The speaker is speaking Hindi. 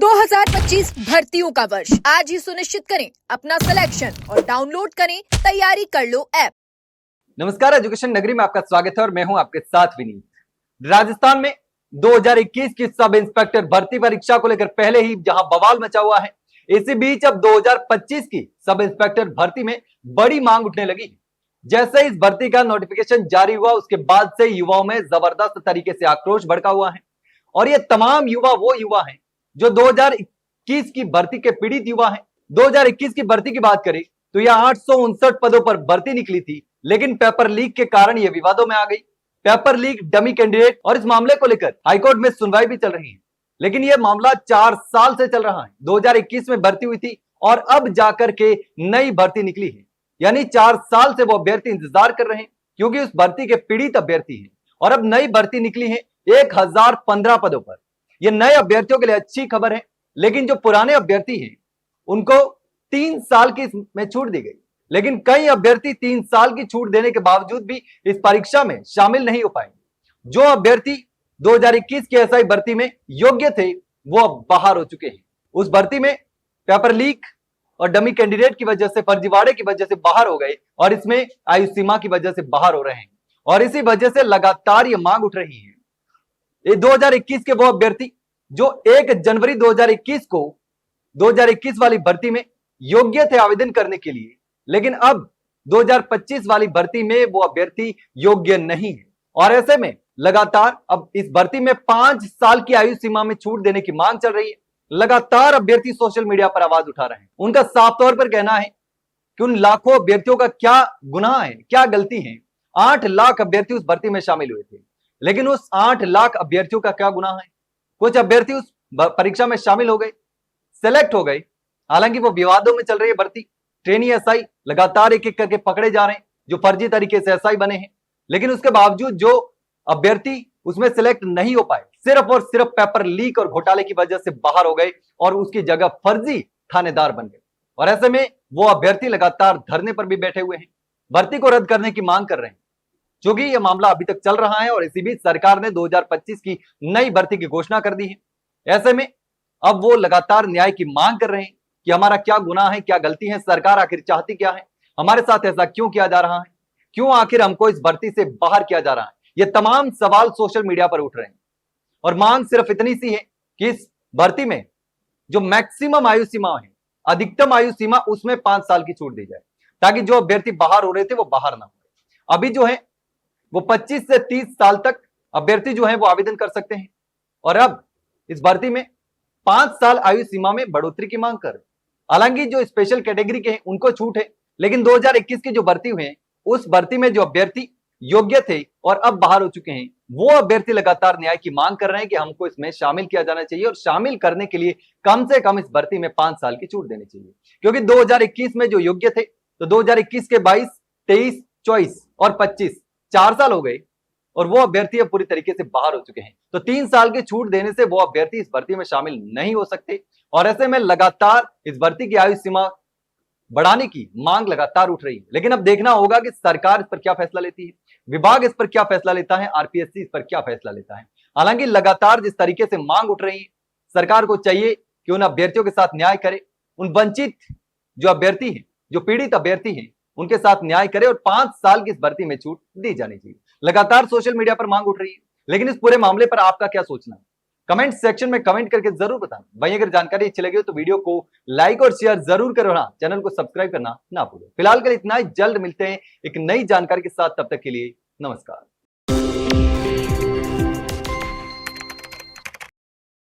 2025 भर्तियों का वर्ष आज ही सुनिश्चित करें अपना सिलेक्शन और डाउनलोड करें तैयारी कर लो ऐप। नमस्कार, एजुकेशन नगरी में आपका स्वागत है और मैं हूं आपके साथ विनीत। राजस्थान में 2021 की सब इंस्पेक्टर भर्ती परीक्षा को लेकर पहले ही जहां बवाल मचा हुआ है, इसी बीच अब 2025 की सब इंस्पेक्टर भर्ती में बड़ी मांग उठने लगी। जैसे इस भर्ती का नोटिफिकेशन जारी हुआ उसके बाद से युवाओं में जबरदस्त तरीके से आक्रोश भड़का हुआ है और ये तमाम युवा वो युवा हैं जो 2021 की भर्ती के पीड़ित युवा हैं। 2021 की भर्ती की बात करें तो यह 859 पदों पर भर्ती निकली थी, लेकिन पेपर लीक के कारण यह विवादों में आ गई। पेपर लीक, डमी कैंडिडेट और इस मामले को लेकर हाईकोर्ट में सुनवाई भी चल रही है, लेकिन यह मामला 4 साल से चल रहा है। 2021 में भर्ती हुई थी और अब जाकर के नई भर्ती निकली है, यानी 4 साल से वो अभ्यर्थी इंतजार कर रहे हैं क्योंकि उस भर्ती के पीड़ित अभ्यर्थी हैं और अब नई भर्ती निकली है 1015 पदों पर। यह नए अभ्यर्थियों के लिए अच्छी खबर है, लेकिन जो पुराने अभ्यर्थी हैं उनको 3 साल की में छूट दी गई, लेकिन कई अभ्यर्थी 3 साल की छूट देने के बावजूद भी इस परीक्षा में शामिल नहीं हो पाए। जो अभ्यर्थी 2021 की एसआई भर्ती में योग्य थे वो अब बाहर हो चुके हैं। उस भर्ती में पेपर लीक और डमी कैंडिडेट की वजह से, फर्जीवाड़े की वजह से बाहर हो गए और इसमें आयु सीमा की वजह से बाहर हो रहे हैं और इसी वजह से लगातार ये मांग उठ रही है। 2021 के वो अभ्यर्थी जो 1 जनवरी 2021 को 2021 वाली भर्ती में योग्य थे आवेदन करने के लिए, लेकिन अब 2025 वाली भर्ती में वो अभ्यर्थी योग्य नहीं है और ऐसे में लगातार अब इस भर्ती में 5 साल की आयु सीमा में छूट देने की मांग चल रही है। लगातार अभ्यर्थी सोशल मीडिया पर आवाज उठा रहे हैं। उनका साफ तौर पर कहना है कि उन लाखों अभ्यर्थियों का क्या गुनाह है, क्या गलती है। 8 लाख अभ्यर्थी उस भर्ती में शामिल हुए थे, लेकिन उस 8 लाख अभ्यर्थियों का क्या गुनाह है। कुछ अभ्यर्थी उस परीक्षा में शामिल हो गए, सेलेक्ट हो गए, हालांकि वो विवादों में चल रही है भर्ती। ट्रेनी एसआई लगातार एक एक करके पकड़े जा रहे हैं जो फर्जी तरीके से एसआई बने हैं, लेकिन उसके बावजूद जो अभ्यर्थी उसमें सिलेक्ट नहीं हो पाए, सिर्फ और सिर्फ पेपर लीक और घोटाले की वजह से बाहर हो गए और उसकी जगह फर्जी थानेदार बन गए। और ऐसे में वो अभ्यर्थी लगातार धरने पर भी बैठे हुए हैं, भर्ती को रद्द करने की मांग कर रहे हैं, क्योंकि यह मामला अभी तक चल रहा है और इसी बीच सरकार ने 2025 की नई भर्ती की घोषणा कर दी है। ऐसे में अब वो लगातार न्याय की मांग कर रहे हैं कि हमारा क्या गुनाह है, क्या गलती है, सरकार आखिर चाहती क्या है, हमारे साथ ऐसा क्यों किया जा रहा है, क्यों आखिर हमको इस भर्ती से बाहर किया जा रहा है। ये तमाम सवाल सोशल मीडिया पर उठ रहे हैं और मांग सिर्फ इतनी सी है कि इस भर्ती में जो मैक्सिमम आयु सीमा है, अधिकतम आयु सीमा, उसमें 5 साल की छूट दी जाए ताकि जो अभ्यर्थी बाहर हो रहे थे वो बाहर ना हो। अभी जो है वो 25 से 30 साल तक अभ्यर्थी जो है वो आवेदन कर सकते हैं और अब इस भर्ती में 5 साल आयु सीमा में बढ़ोतरी की मांग कर, हालांकि जो स्पेशल कैटेगरी के हैं उनको छूट है, लेकिन 2021 की जो भर्ती हुई है उस भर्ती में जो अभ्यर्थी योग्य थे और अब बाहर हो चुके हैं, वो अभ्यर्थी लगातार न्याय की मांग कर रहे हैं कि हमको इसमें शामिल किया जाना चाहिए और शामिल करने के लिए कम से कम इस भर्ती में 5 साल की छूट देनी चाहिए। क्योंकि 2021 में जो योग्य थे तो 2021 के 22, 23, 24 और 25 4 साल हो गए और वो अभ्यर्थी अब पूरी तरीके से बाहर हो चुके हैं। तो 3 साल की छूट देने से वो अभ्यर्थी इस भर्ती में शामिल नहीं हो सकते और ऐसे में लगातार इस भर्ती की आयु सीमा बढ़ाने की मांग लगातार उठ रही है। लेकिन अब देखना होगा कि सरकार इस पर क्या फैसला लेती है, विभाग इस पर क्या फैसला लेता है, आरपीएससी इस पर क्या फैसला लेता है। हालांकि लगातार जिस तरीके से मांग उठ रही है, सरकार को चाहिए कि उन अभ्यर्थियों के साथ न्याय करे, उन वंचित जो अभ्यर्थी हैं, जो पीड़ित अभ्यर्थी हैं, उनके साथ न्याय करे और 5 साल की इस भर्ती में छूट दी जानी चाहिए। लगातार सोशल मीडिया पर मांग उठ रही है, लेकिन इस पूरे मामले पर आपका क्या सोचना है, कमेंट सेक्शन में कमेंट करके जरूर बताना। वहीं अगर जानकारी अच्छी लगी हो तो वीडियो को लाइक और शेयर जरूर करना, चैनल को सब्सक्राइब करना ना भूलें। फिलहाल के लिए इतना ही, जल्द मिलते हैं एक नई जानकारी के साथ, तब तक के लिए नमस्कार।